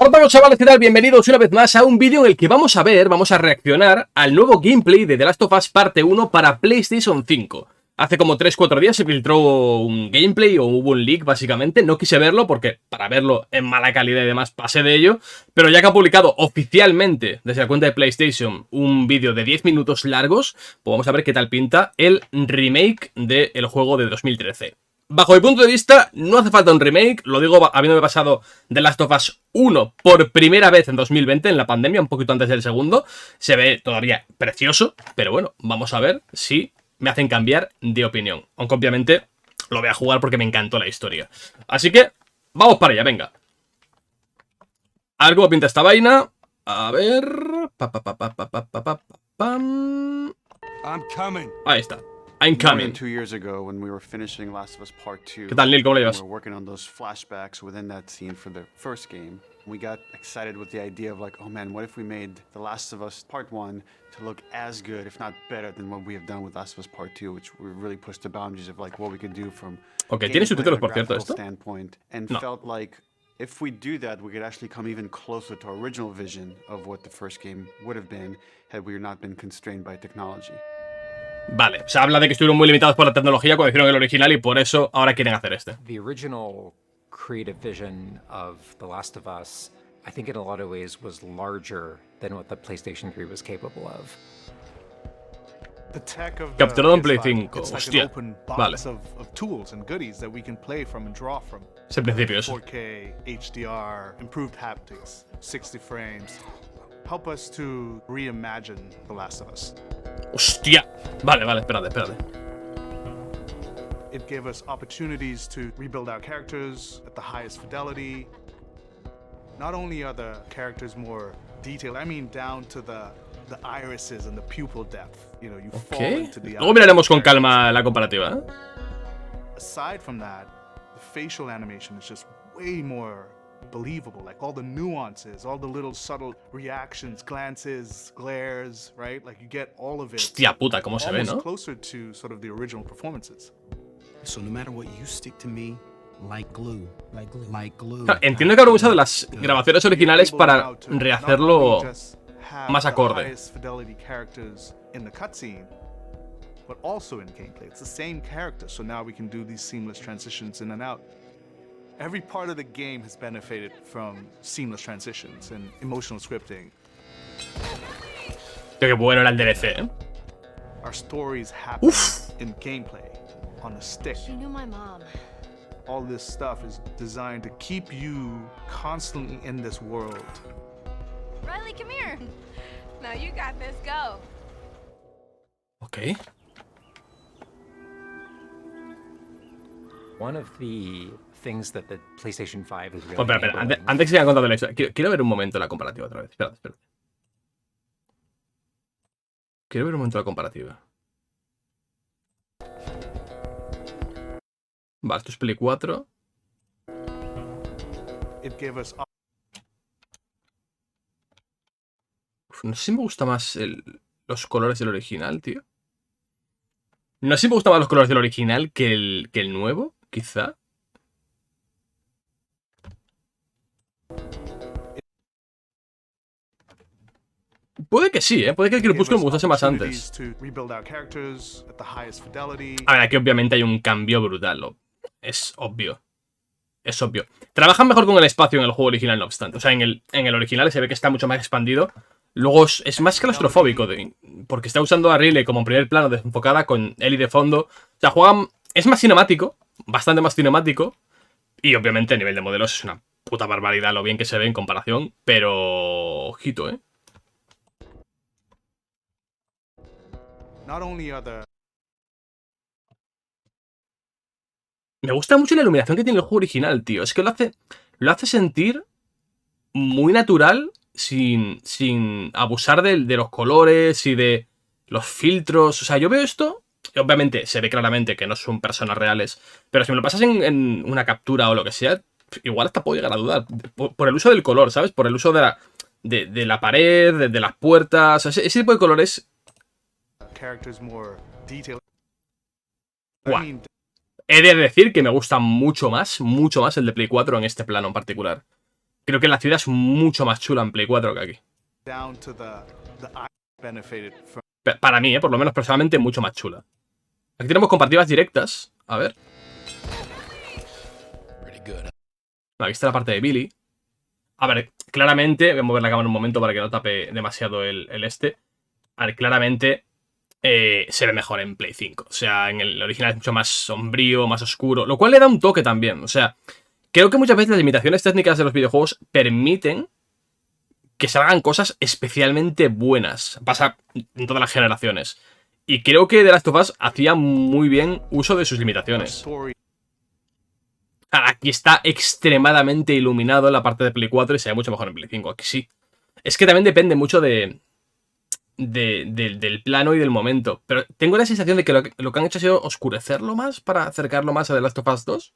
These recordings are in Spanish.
Hola chavales, ¿qué tal? Bienvenidos una vez más a un vídeo en el que vamos a reaccionar al nuevo gameplay de The Last of Us Parte 1 para PlayStation 5. Hace como 3-4 días se filtró un gameplay o hubo un leak básicamente, no quise verlo porque para verlo en mala calidad y demás pasé de ello, pero ya que ha publicado oficialmente desde la cuenta de PlayStation un vídeo de 10 minutos largos, pues vamos a ver qué tal pinta el remake del juego de 2013. Bajo mi punto de vista, no hace falta un remake, lo digo habiéndome pasado The Last of Us 1 por primera vez en 2020, en la pandemia, un poquito antes del segundo. Se ve todavía precioso, pero bueno, vamos a ver si me hacen cambiar de opinión. Aunque obviamente lo voy a jugar porque me encantó la historia. Así que, vamos para allá, venga. A ver cómo pinta esta vaina. A ver... Ahí está. I'm coming. 2 years ago, when we were finishing Last of Us Part 2, ¿Qué tal, Neil? ¿Cómo le llevas? we were working on those flashbacks within that scene for the first game. We got excited with the idea of like, oh man, what if we made The Last of Us Part 1 to look as good, if not better, than what we have done with Last of Us Part 2, which we really pushed the boundaries of like what we could do from Okay, ¿tiene subtítulos, por cierto, esto? standpoint, and No. felt like if we do that, we could actually come even closer to our original vision of what the first game would have been had we not been constrained by technology. Vale, se habla de que estuvieron muy limitados por la tecnología cuando hicieron el original y por eso ahora quieren hacer este. The original creative vision of The Last of Us, I think in a lot of ways was larger than what the PlayStation 3 was capable of. Capturado en Play 5, hostia. Vale. Es el principio eso. 4K, HDR, improved haptics, 60 frames. Help us to reimagine The Last of Us. Hostia. Vale, espérate. It gave us opportunities to rebuild our characters at the highest fidelity. Not only are the characters more detailed, I mean down to the irises and the pupil depth. You know, you fall into the Luego miraremos con calma la comparativa, ¿eh? Aside from that, the facial animation is just way more believable, like all the nuances, all the little subtle reactions, glances, glares, right? Like you get all of it. Hostia puta, cómo se ve, ¿no? Closer to sort of the original performances. So no matter what, you stick to me like glue. Claro, entiendo que habrán usado las grabaciones originales para rehacerlo más acorde. But also in gameplay, it's the same character, so now we can do these seamless transitions in and out. Every part of the game has benefited from seamless transitions and emotional scripting. Qué bueno era el DLC, ¿eh? Our stories happen in gameplay, on a stick. She knew my mom. All this stuff is designed to keep you constantly in this world. Riley, come here. Now you got this, go. Okay. One of the things that the PlayStation 5 is really Espera, antes que sigan contando la historia, quiero ver un momento la comparativa otra vez. Espérate. Quiero ver un momento la comparativa. Vale, esto es Play 4. No sé si me gusta más los colores del original, tío. No sé si me gustan más los colores del original que el nuevo, quizá. Puede que sí, ¿eh? Puede que el Crepúsculo me gustase más antes. A ver, aquí obviamente hay un cambio brutal. Es obvio. Es obvio. Trabajan mejor con el espacio en el juego original, no obstante. O sea, en el original se ve que está mucho más expandido. Luego es más claustrofóbico, porque está usando a Riley como primer plano desenfocada con Ellie de fondo. O sea, juegan... Es más cinemático, bastante más cinemático. Y obviamente a nivel de modelos es una puta barbaridad lo bien que se ve en comparación. Pero... ojito, ¿eh? Me gusta mucho la iluminación que tiene el juego original, tío. Es que lo hace sentir muy natural sin abusar de los colores y de los filtros. O sea, yo veo esto y obviamente se ve claramente que no son personas reales. Pero si me lo pasas en una captura o lo que sea, igual hasta puedo llegar a dudar. Por el uso del color, ¿sabes? Por el uso de la pared, de las puertas. O sea, ese tipo de colores... Wow. He de decir que me gusta mucho más el de Play 4 en este plano en particular. creo que la ciudad es mucho más chula en Play 4 que aquí. down to the benefited from. Para mí, por lo menos personalmente, mucho más chula. Aquí tenemos comparativas directas. A ver. Aquí está la parte de Billy. A ver, claramente, voy a mover la cámara un momento para que no tape demasiado el este. A ver, claramente se ve mejor en Play 5. O sea, en el original es mucho más sombrío, más oscuro, lo cual le da un toque también. O sea, creo que muchas veces las limitaciones técnicas de los videojuegos permiten que salgan cosas especialmente buenas. Pasa en todas las generaciones. Y creo que The Last of Us hacía muy bien uso de sus limitaciones. Aquí está extremadamente iluminado en la parte de Play 4 y se ve mucho mejor en Play 5. Aquí sí. Es que también depende mucho del plano y del momento. Pero tengo la sensación de que lo que han hecho ha sido oscurecerlo más para acercarlo más a The Last of Us 2.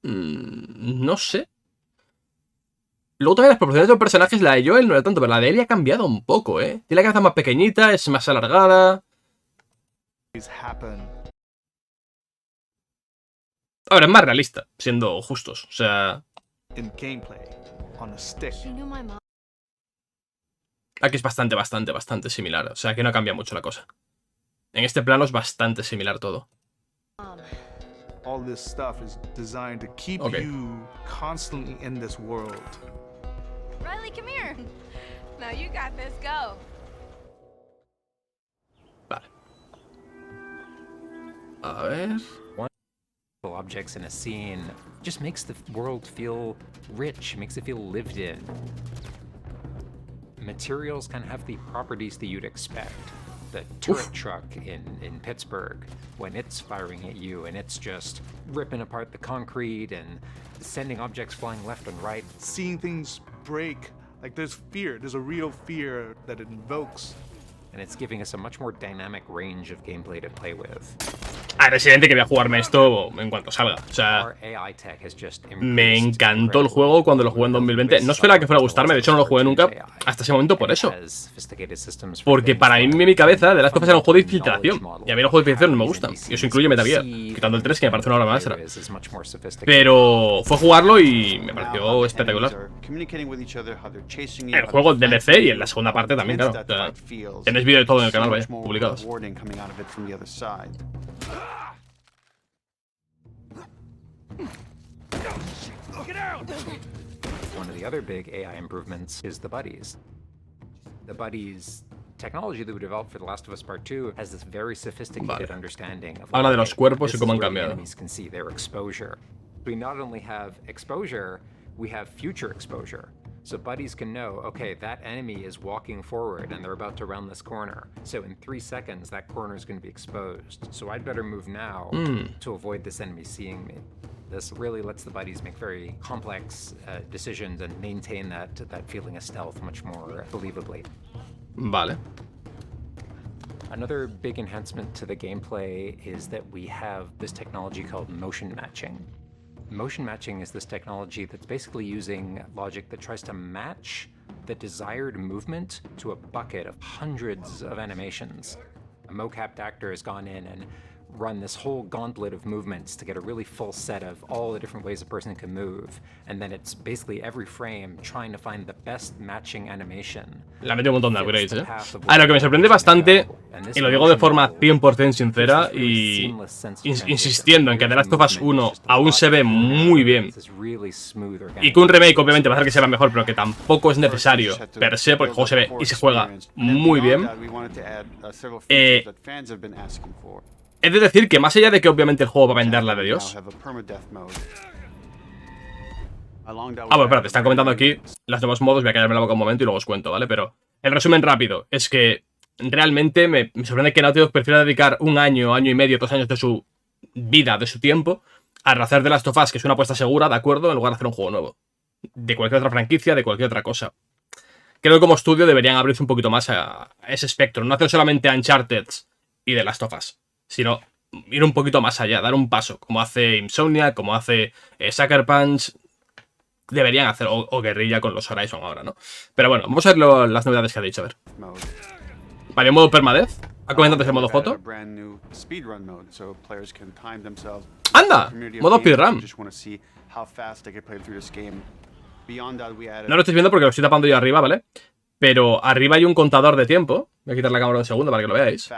No sé. Luego también las proporciones de los personajes, la de Joel no era tanto, pero la de Ellie ha cambiado un poco, ¿eh? Tiene la cabeza más pequeñita, es más alargada. Ahora, es más realista, siendo justos. O sea, aquí es bastante similar. O sea, que no cambia mucho la cosa. En este plano es bastante similar todo. All this stuff is designed to keep you constantly in this world. Riley, come here. Now you got this. Go. Vale. A ver. Objects in a scene just makes the world feel rich, makes it feel lived in. Materials can have the properties that you'd expect. The turret truck in Pittsburgh, when it's firing at you and it's just ripping apart the concrete and sending objects flying left and right. Seeing things break, like there's fear, there's a real fear that it invokes. And it's giving us a much more dynamic range of gameplay to play with. Ah, es evidente que voy a jugarme esto en cuanto salga. O sea, me encantó el juego cuando lo jugué en 2020. No esperaba que fuera a gustarme, de hecho no lo jugué nunca hasta ese momento por eso. Porque para mí, en mi cabeza, The Last of Us era un juego de infiltración. Y a mí los juegos de infiltración no me gustan. Y eso incluye Metal Gear, quitando el 3, que me parece una obra maestra. Pero fue jugarlo y me pareció espectacular. El juego DLC y en la segunda parte también, claro. O sea, tenéis vídeo de todo en el canal, vaya, publicados. One of the other big AI improvements is the buddies. The buddies technology that we developed for The Last of Us Part 2 has this very sophisticated understanding of habla de los cuerpos y cómo han cambiado. Enemies can see their exposure. We not only have exposure, we have future exposure. So buddies can know, okay, that enemy is walking forward and they're about to round this corner. So in 3 seconds, that corner is going to be exposed. So I'd better move now to avoid this enemy seeing me. This really lets the buddies make very complex decisions and maintain that feeling of stealth much more believably. Vale. Another big enhancement to the gameplay is that we have this technology called motion matching. Motion matching is this technology that's basically using logic that tries to match the desired movement to a bucket of hundreds of animations. A mocapped actor has gone in and run this whole gauntlet of movements to get a really full set of all the different ways a person can move. And then it's basically every frame trying to find the best matching animation. Le ha metido un montón de upgrades, ¿eh? Ah, lo que me sorprende bastante, y lo digo de forma 100% sincera y insistiendo en que The Last of Us 1 aún se ve muy bien. Y que un remake obviamente va a hacer que se vea mejor, pero que tampoco es necesario per se, porque el juego se ve y se juega muy bien. Es de decir que más allá de que obviamente el juego va a vender la de Dios. Bueno, espérate, están comentando aquí los nuevos modos, voy a callarme la boca un momento y luego os cuento, ¿vale? Pero el resumen rápido es que realmente me sorprende que Naughty Dog prefiera dedicar un año, año y medio, 2 años de su vida, de su tiempo, a hacer The Last of Us, que es una apuesta segura, de acuerdo, en lugar de hacer un juego nuevo. De cualquier otra franquicia, de cualquier otra cosa. Creo que como estudio deberían abrirse un poquito más a ese espectro. No hacer solamente Uncharted y The Last of Us, sino ir un poquito más allá, dar un paso, como hace Insomnia, como hace Sucker Punch. Deberían hacer, o Guerrilla con los Horizon ahora, ¿no? Pero bueno, vamos a ver las novedades que ha dicho, a ver. Vale, modo permadeath. ¿Ha comentado antes el modo foto? ¡Anda! Modo speedrun. how fast they could play through this game. Beyond that, we added... No lo estáis viendo porque lo estoy tapando yo arriba, ¿vale? Pero arriba hay un contador de tiempo. Voy a quitar la cámara un segundo para que lo veáis.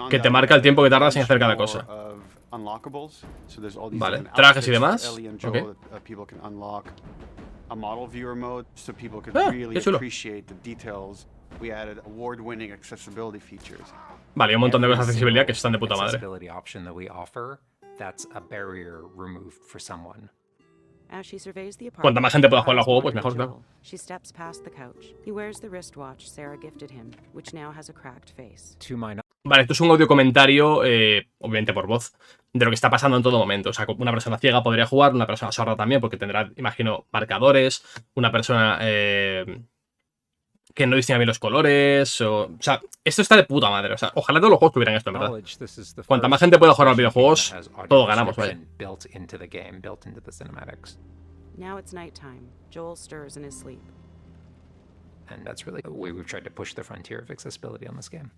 Que te marca el tiempo que tardas en hacer cada cosa. Vale, trajes y demás. Ok. Qué chulo. Vale, un montón de cosas de accesibilidad que están de puta madre. Cuanta más gente pueda jugar al juego, pues mejor, claro. Vale, esto es un audio comentario, obviamente por voz, de lo que está pasando en todo momento. O sea, una persona ciega podría jugar, una persona sorda también, porque tendrá, imagino, marcadores, una persona que no distingue bien los colores, o sea, esto está de puta madre. O sea, ojalá todos los juegos tuvieran esto, en verdad. Cuanta más gente pueda jugar a los videojuegos, todos ganamos, vaya. Now it's nighttime. Joel stirs in his sleep. And that's really we've tried to push the frontier of accessibility on this game.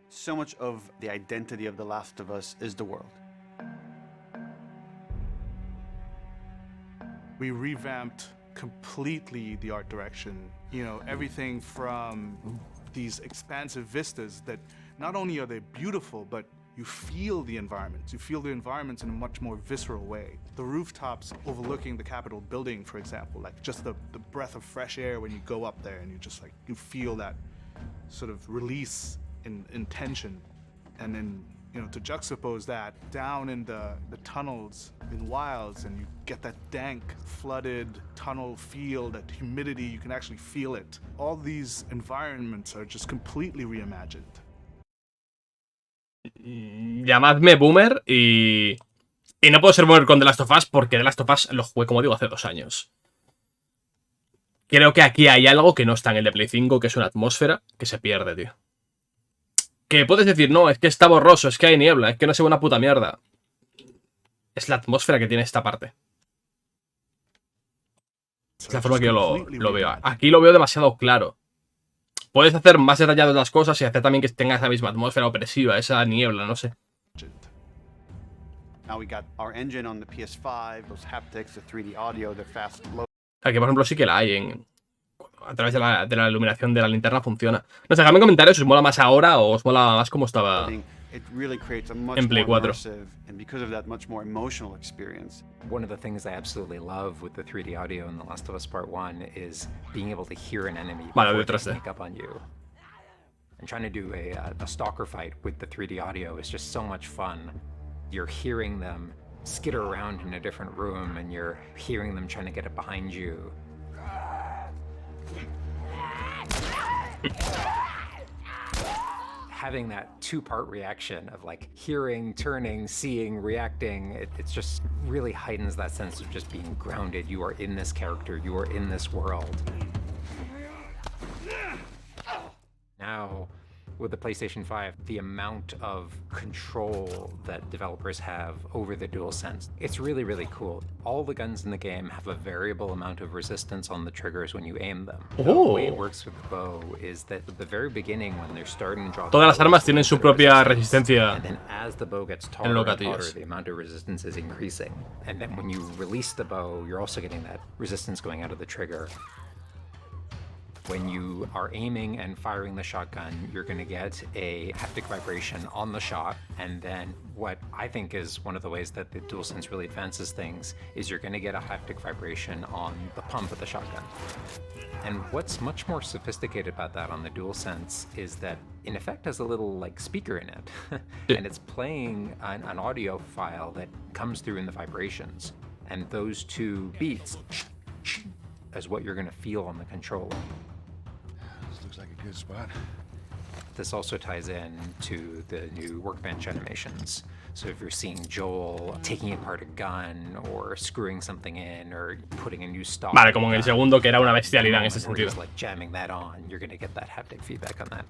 So much of the identity of The Last of Us is the world. We revamped completely the art direction. You know, everything from these expansive vistas that not only are they beautiful, but you feel the environments. You feel the environments in a much more visceral way. The rooftops overlooking the Capitol building, for example, like just the breath of fresh air when you go up there and you just like, you feel that sort of release in tension. And then, you know, to juxtapose that down in the tunnels in Wilds, and you get that dank, flooded tunnel feel, that humidity, you can actually feel it. All these environments are just completely reimagined. Llamadme boomer y no puedo ser boomer con The Last of Us porque The Last of Us lo jugué, como digo, hace 2 años. Creo que aquí hay algo que no está en el de Play 5, que es una atmósfera que se pierde, tío. Que puedes decir, no, es que está borroso, es que hay niebla, es que no se ve una puta mierda. Es la atmósfera que tiene esta parte. Es la forma que yo lo veo. Aquí lo veo demasiado claro. Puedes hacer más detalladas las cosas y hacer también que tenga esa misma atmósfera opresiva, esa niebla, no sé. Aquí, por ejemplo, sí que la hay. A través de la iluminación de la linterna funciona. No sé, dejadme en comentarios si os mola más ahora o os mola más como estaba en Play 4. One of the things I absolutely love with the 3D audio in The Last of Us Part 1 is being able to hear an enemy before they sneak up on you. And trying to do a stalker fight with the 3D audio is just so much fun. You're hearing them skitter around in a different room, and you're hearing them trying to get it behind you. Having that 2-part reaction of like hearing, turning, seeing, reacting, it just really heightens that sense of just being grounded. You are in this character, you are in this world. Now, with the PlayStation 5, the amount of control that developers have over the DualSense, it's really, really cool. All the guns in the game have a variable amount of resistance on the triggers when you aim them. The way it works with the bow is that at the very beginning, when they're starting to draw, todas las armas tienen su propia resistencia. And then as the bow gets taller and taller, the amount of resistance is increasing. And then when you release the bow, you're also getting that resistance going out of the trigger. When you are aiming and firing the shotgun, you're going to get a haptic vibration on the shot. And then what I think is one of the ways that the DualSense really advances things is you're going to get a haptic vibration on the pump of the shotgun. And what's much more sophisticated about that on the DualSense is that in effect has a little like speaker in it. And it's playing an audio file that comes through in the vibrations. And those 2 beats is what you're going to feel on the controller. Looks like a good spot. This also ties in to the new workbench animations. So if you're seeing Joel taking apart a gun or screwing something in or putting a new stock, vale, como en el segundo, que era una bestialidad en ese sentido. Just like jamming that on, you're going to get that haptic feedback on that.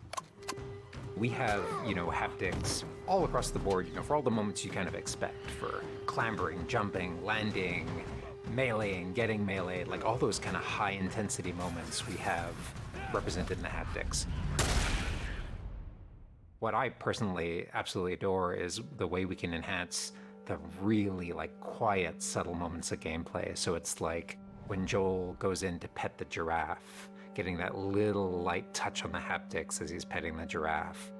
We have, you know, haptics all across the board, you know, for all the moments you kind of expect, for clambering, jumping, landing, meleeing, getting meleeed, like all those kind of high intensity moments we have represented in the haptics. What I personally absolutely adore is the way we can enhance the really like quiet, subtle moments of gameplay. So it's like when Joel goes in to pet the giraffe, getting that little light touch on the haptics as he's petting the giraffe.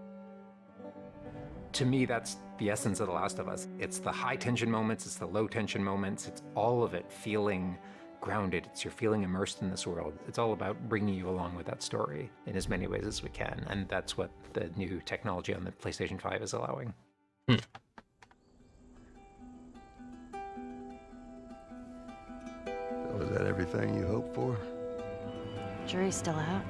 To me, that's the essence of The Last of Us. It's the high tension moments, it's the low tension moments, it's all of it feeling grounded. You're feeling immersed in this world. It's all about bringing you along with that story in as many ways as we can. And that's what the new technology on the PlayStation 5 is allowing. Was that everything you hoped for? Jury's still out.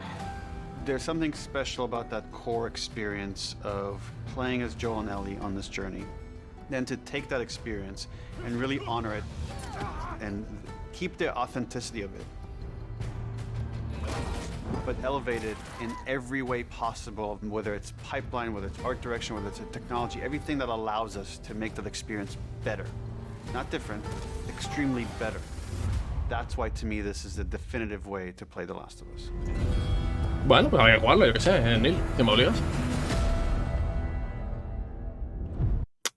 There's something special about that core experience of playing as Joel and Ellie on this journey. Then to take that experience and really honor it and keep the authenticity of it, but elevate it in every way possible, whether it's pipeline, whether it's art direction, whether it's technology, everything that allows us to make that experience better. Not different, extremely better. That's why, to me, this is the definitive way to play The Last of Us. Bueno, pues habría que jugarlo, yo qué sé, Neil, ¿te me obligas?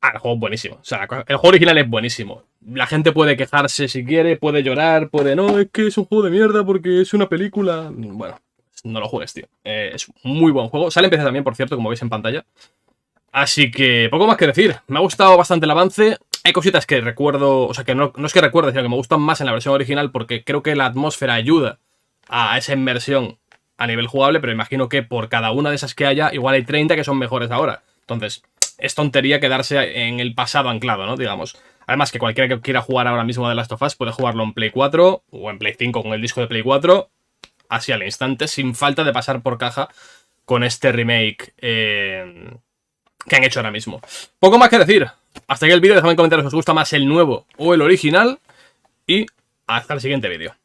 El juego es buenísimo. O sea, el juego original es buenísimo. La gente puede quejarse si quiere, puede llorar, puede no, es que es un juego de mierda porque es una película. Bueno, no lo juegues, tío. Es un muy buen juego. Sale en PC también, por cierto, como veis en pantalla. Así que poco más que decir. Me ha gustado bastante el avance. Hay cositas que recuerdo, o sea, que no es que recuerde, sino que me gustan más en la versión original porque creo que la atmósfera ayuda a esa inmersión a nivel jugable, pero imagino que por cada una de esas que haya, igual hay 30 que son mejores ahora. Entonces, es tontería quedarse en el pasado anclado, ¿no? Digamos. Además, que cualquiera que quiera jugar ahora mismo de Last of Us puede jugarlo en Play 4 o en Play 5 con el disco de Play 4, así al instante, sin falta de pasar por caja con este remake que han hecho ahora mismo. Poco más que decir. Hasta aquí el vídeo. Dejadme en comentarios si os gusta más el nuevo o el original. Y hasta el siguiente vídeo.